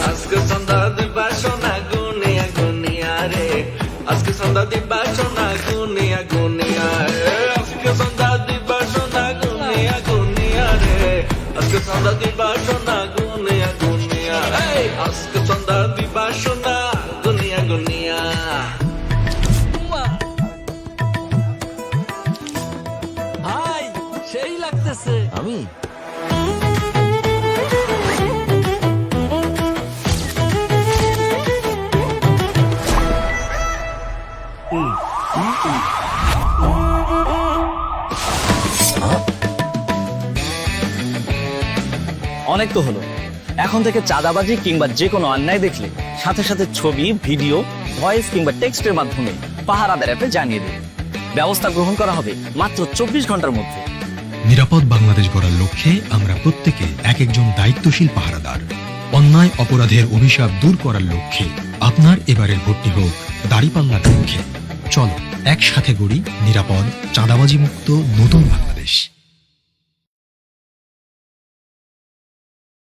আজকে সন্ধ্যা দিবা সোনা গুনিয়া গুনিয়া রে, আজকে সন্ধ্যা দিবা সোনা গুনিয়া গুনিয়া রে, আজকে সন্ধ্যা দিবা সোনা গুনিয়া গুনিয়া রে, আজকে সন্ধ্যা দিবা সোনা গুনিয়া গুনিয়া, আজকে সন্ধ্যা দিবা সোনা গুনিয়া গুনিয়া। ভাই সেই লাগতেছে। আমি অনেক তো হলো, এখন থেকে চাঁদাবাজি কিংবা যে কোনো অন্যায় দেখলে সাথে সাথে ছবি, ভিডিও, ভয়েস কিংবা টেক্সটের মাধ্যমে পাহারাদার অ্যাপে জানিয়ে দিন। ব্যবস্থা গ্রহণ করা হবে মাত্র 24 ঘন্টার মধ্যে। নিরাপদ বাংলাদেশ গড়ার লক্ষ্যে আমরা প্রত্যেকে এক একজন দায়িত্বশীল পাহারাদার। অন্যায় অপরাধের অভিশাপ দূর করার লক্ষ্যে আপনার এবারের ভোটটি হোক দাঁড়িপাল্লার লক্ষ্যে। চলো একসাথে গড়ি নিরাপদ, চাঁদাবাজি মুক্ত নতুন বাংলাদেশ।